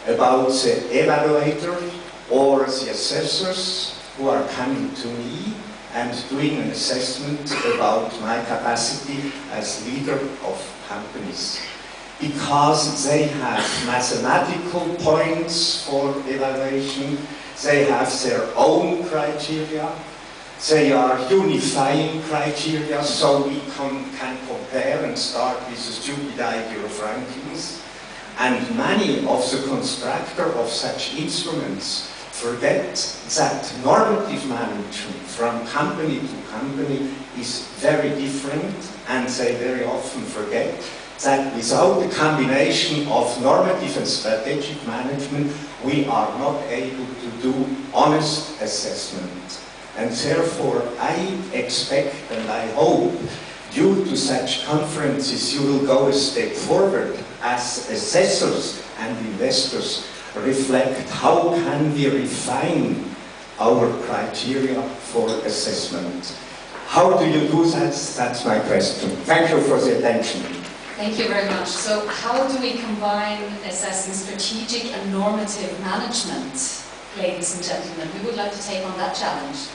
about the evaluator or the assessors who are coming to me and doing an assessment about my capacity as leader of companies. Because they have mathematical points for evaluation, they have their own criteria, they are unifying criteria, so we can compare and start with a stupid idea of rankings. And many of the constructors of such instruments forget that normative management from company to company is very different, and they very often forget that without the combination of normative and strategic management, we are not able to do honest assessment. And therefore, I expect and I hope, due to such conferences, you will go a step forward as assessors and investors reflect how can we refine our criteria for assessment. How do you do that? That's my question. Thank you for the attention. Thank you very much. So how do we combine assessing strategic and normative management, ladies and gentlemen? Who would like to take on that challenge?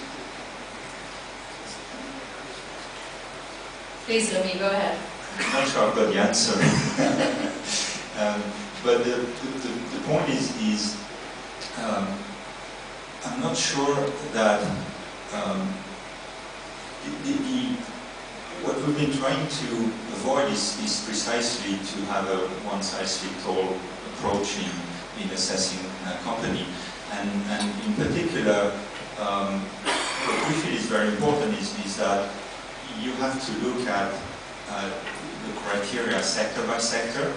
Please, Louis, go ahead. I'm not sure I've got the answer. But the point is I'm not sure that what we've been trying to avoid is precisely to have a one-size-fits-all approach in assessing a company. And in particular, what we feel is very important is that you have to look at the criteria sector by sector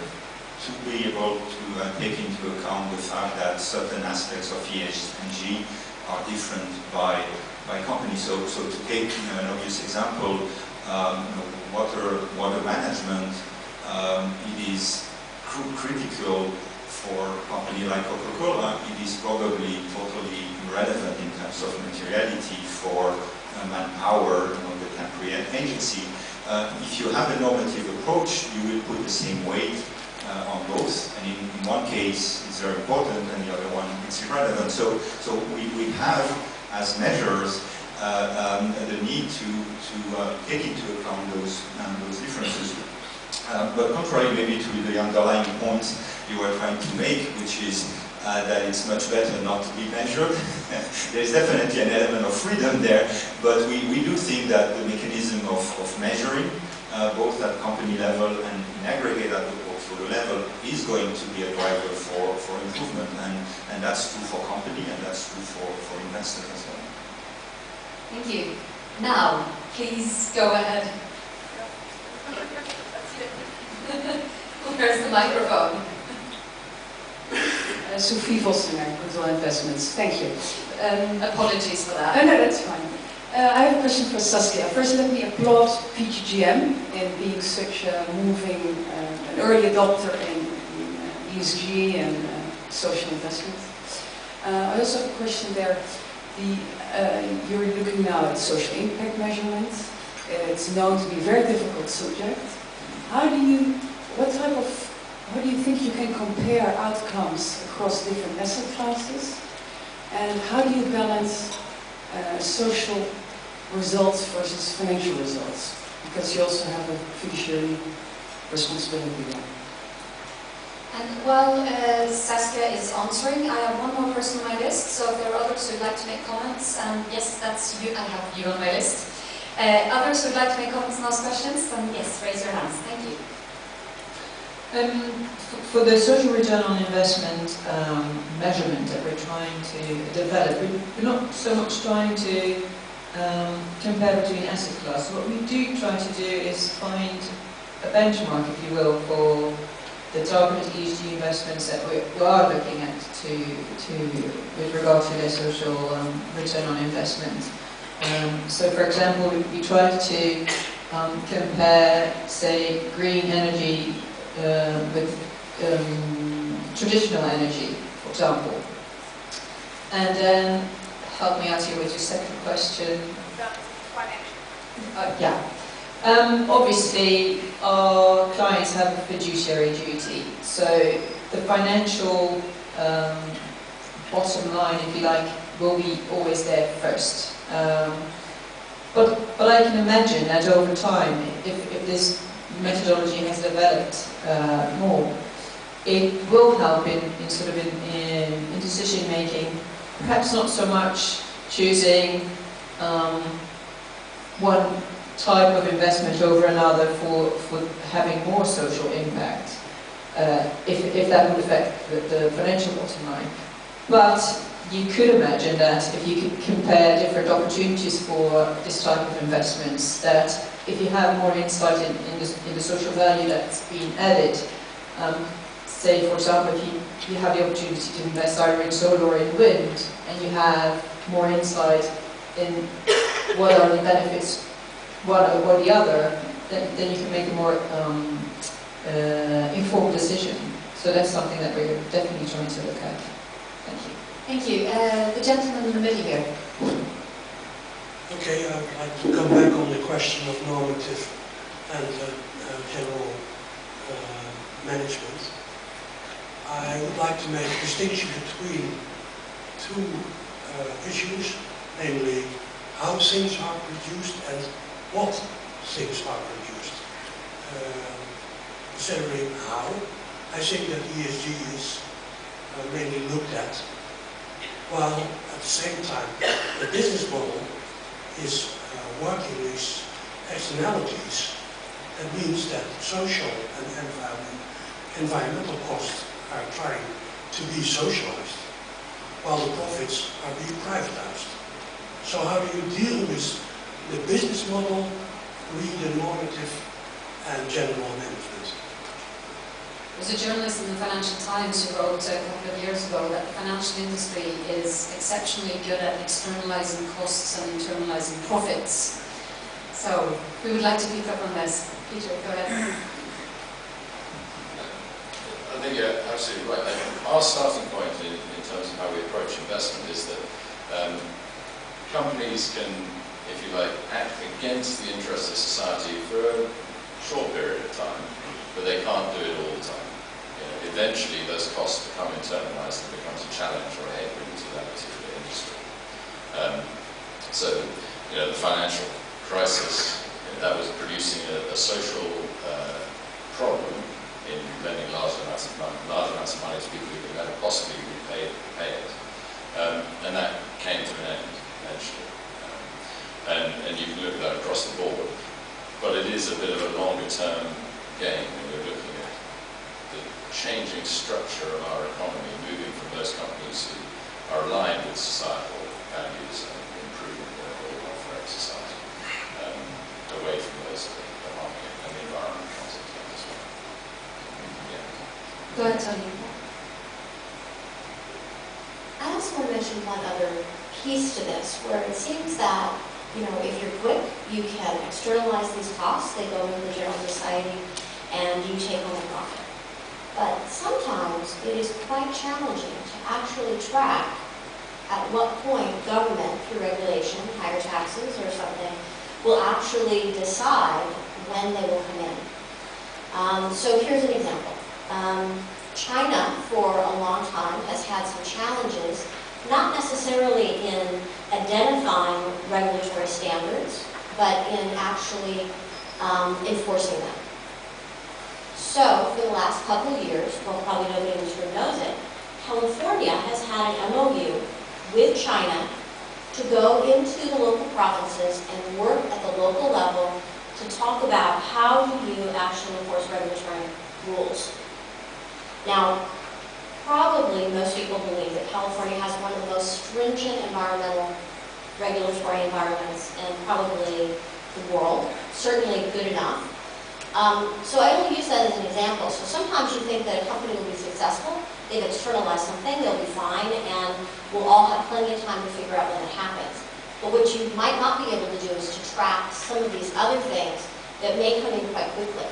to be able to take into account the fact that certain aspects of ESG are different by companies. So to take an obvious example, water management, it is critical for a company like Coca-Cola. It is probably totally irrelevant in terms of materiality for manpower that can create agency. If you have a normative approach, you will put the same weight on both, and in one case it's very important and the other one it's irrelevant. So we have as measures the need to take into account those differences. But contrary maybe to the underlying point you were trying to make, which is that it's much better not to be measured. There's definitely an element of freedom there, but we do think that the mechanism of measuring, both at company level and in aggregate at the portfolio level, is going to be a driver for improvement, and that's true for company and that's true for investors as well. Thank you. Now, please go ahead. Where's the microphone? Sophie Vostenberg, Goodwill Investments. Thank you. Apologies for that. No, that's fine. I have a question for Saskia. First, let me applaud PGGM in being such a moving, an early adopter in ESG and social investment. I also have a question there. You're looking now at social impact measurement. It's known to be a very difficult subject. How do you think you can compare outcomes across different asset classes? And how do you balance social results versus financial results? Because you also have a fiduciary responsibility there. And while Saskia is answering, I have one more person on my list, so if there are others who'd like to make comments, yes, that's you, I have you on my list. Others who'd like to make comments and ask questions, then yes, raise your hands. Thank you. For the social return on investment measurement that we're trying to develop, we're not so much trying to compare between asset classes. What we do try to do is find a benchmark, if you will, for the targeted ESG investments that we are looking at with regard to their social return on investment. So, for example, we tried to compare, say, green energy with traditional energy, for example. And then, help me out here with your second question. Yeah. Obviously, our clients have a fiduciary duty, so the financial bottom line, if you like, will be always there first. But I can imagine that over time, if this methodology has developed more, it will help in decision making. Perhaps not so much choosing one type of investment over another for having more social impact, if that would affect the financial bottom line. But you could imagine that if you could compare different opportunities for this type of investments, that if you have more insight in the social value that's being added, say for example if you have the opportunity to invest either in solar or in wind, and you have more insight in what are the benefits one or the other, then you can make a more informed decision. So that's something that we're definitely trying to look at. Thank you. Thank you. The gentleman in the middle here. Okay, I would like to come back on the question of normative and general management. I would like to make a distinction between two issues, namely how things are produced and what things are produced. Considering how, I think that ESG is mainly looked at, while at the same time the business model is working with externalities. That means that social and environmental costs are trying to be socialized, while the profits are being privatized. So how do you deal with the business model, the normative and general management? There was a journalist in the Financial Times who wrote a couple of years ago that the financial industry is exceptionally good at externalizing costs and internalizing profits. So we would like to pick up on this. Peter, go ahead. I think you're absolutely right. Our starting point in terms of how we approach investment is that companies can, if you like, act against the interests of society for a short period of time, but they can't do it all the time. Eventually those costs become internalized and becomes a challenge or a headwind to that particular industry. So, the financial crisis, that was producing a social problem in lending large amounts of money to people who could never possibly repay it. And that came to an end eventually. And you can look at that across the board. But it is a bit of a longer term game when we're looking at the changing structure of our economy, moving from those companies who are aligned with societal values and improving the overall welfare of society, away from those that are harming and the environment consequences as well. Yeah. Go ahead, Tony. I also want to mention one other piece to this, where it seems that, if you're quick, you can externalize these costs, they go into the general society, and you take home a profit. But sometimes it is quite challenging to actually track at what point government, through regulation, higher taxes or something, will actually decide when they will come in. So here's an example. China, for a long time, has had some challenges, not necessarily in identifying regulatory standards, but in actually enforcing them. So, for the last couple of years, well, probably nobody in this room knows it, California has had an MOU with China to go into the local provinces and work at the local level to talk about how do you actually enforce regulatory rules. Now, probably most people believe that California has one of the most stringent environmental regulatory environments in probably the world, certainly good enough. So I only use that as an example. So sometimes you think that a company will be successful, they've externalized something, they'll be fine, and we'll all have plenty of time to figure out when it happens. But what you might not be able to do is to track some of these other things that may come in quite quickly.